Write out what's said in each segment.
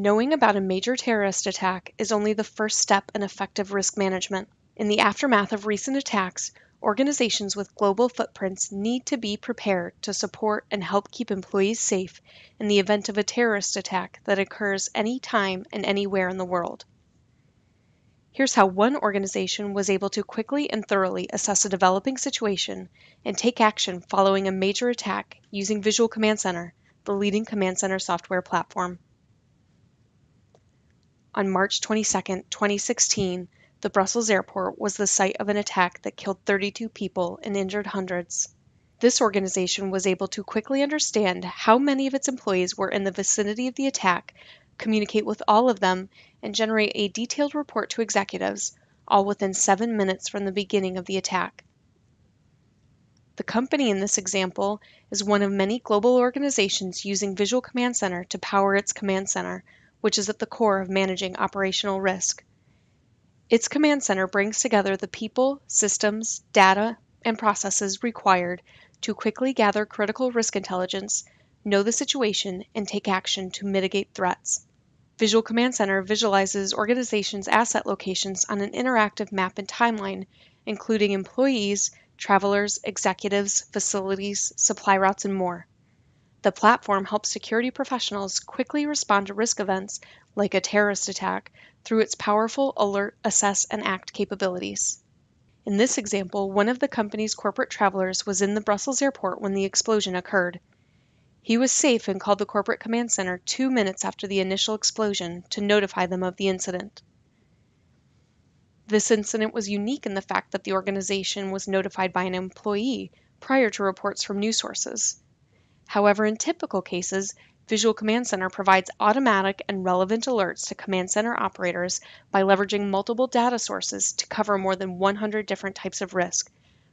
Knowing about a major terrorist attack is only the first step in effective risk management. In the aftermath of recent attacks, organizations with global footprints need to be prepared to support and help keep employees safe in the event of a terrorist attack that occurs anytime and anywhere in the world. Here's how one organization was able to quickly and thoroughly assess a developing situation and take action following a major attack using Visual Command Center, the leading command center software platform. On March 22, 2016, the Brussels airport was the site of an attack that killed 32 people and injured hundreds. This organization was able to quickly understand how many of its employees were in the vicinity of the attack, communicate with all of them, and generate a detailed report to executives, all within 7 minutes from the beginning of the attack. The company in this example is one of many global organizations using Visual Command Center to power its command center, which is at the core of managing operational risk. Its command center brings together the people, systems, data, and processes required to quickly gather critical risk intelligence, know the situation, and take action to mitigate threats. Visual Command Center visualizes organizations' asset locations on an interactive map and timeline, including employees, travelers, executives, facilities, supply routes, and more. The platform helps security professionals quickly respond to risk events like a terrorist attack through its powerful alert, assess, and act capabilities. In this example, one of the company's corporate travelers was in the Brussels airport when the explosion occurred. He was safe and called the corporate command center 2 minutes after the initial explosion to notify them of the incident. This incident was unique in the fact that the organization was notified by an employee prior to reports from news sources. However, in typical cases, Visual Command Center provides automatic and relevant alerts to command center operators by leveraging multiple data sources to cover more than 100 different types of risk,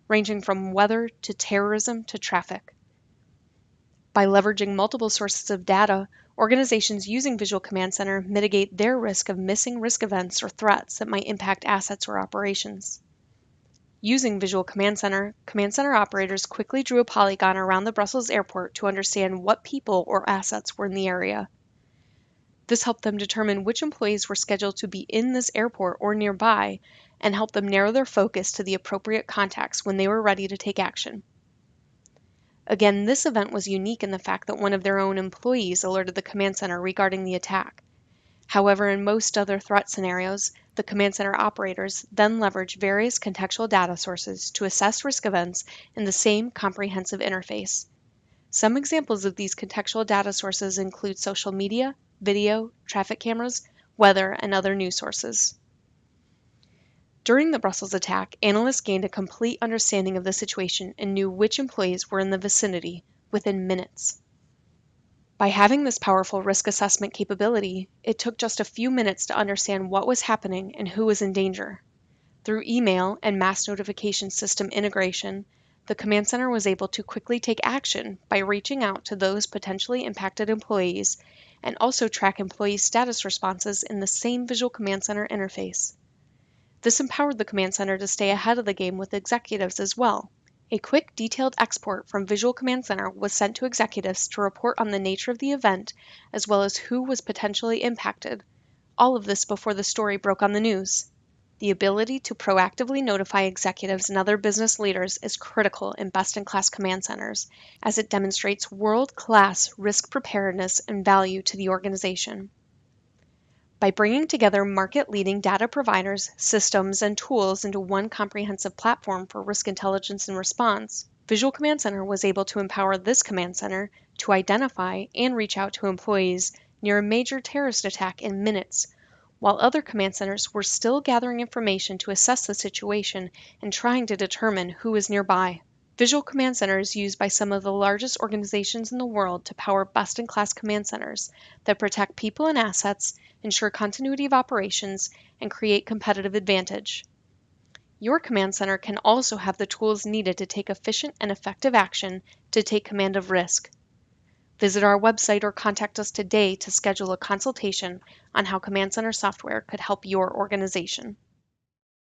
ranging from weather to terrorism to traffic. By leveraging multiple sources of data, organizations using Visual Command Center mitigate their risk of missing risk events or threats that might impact assets or operations. Using Visual Command Center operators quickly drew a polygon around the Brussels airport to understand what people or assets were in the area. This helped them determine which employees were scheduled to be in this airport or nearby, and helped them narrow their focus to the appropriate contacts when they were ready to take action. Again, this event was unique in the fact that one of their own employees alerted the command center regarding the attack. However, in most other threat scenarios, the command center operators then leverage various contextual data sources to assess risk events in the same comprehensive interface. Some examples of these contextual data sources include social media, video, traffic cameras, weather, and other news sources. During the Brussels attack, analysts gained a complete understanding of the situation and knew which employees were in the vicinity within minutes. By having this powerful risk assessment capability, it took just a few minutes to understand what was happening and who was in danger. Through email and mass notification system integration, the command center was able to quickly take action by reaching out to those potentially impacted employees and also track employee status responses in the same Visual Command Center interface. This empowered the command center to stay ahead of the game with executives as well. A quick, detailed export from Visual Command Center was sent to executives to report on the nature of the event, as well as who was potentially impacted. All of this before the story broke on the news. The ability to proactively notify executives and other business leaders is critical in best-in-class command centers, as it demonstrates world-class risk preparedness and value to the organization. By bringing together market-leading data providers, systems, and tools into one comprehensive platform for risk intelligence and response, Visual Command Center was able to empower this command center to identify and reach out to employees near a major terrorist attack in minutes, while other command centers were still gathering information to assess the situation and trying to determine who was nearby. Visual Command Center is used by some of the largest organizations in the world to power best-in-class command centers that protect people and assets, ensure continuity of operations, and create competitive advantage. Your command center can also have the tools needed to take efficient and effective action to take command of risk. Visit our website or contact us today to schedule a consultation on how Command Center software could help your organization.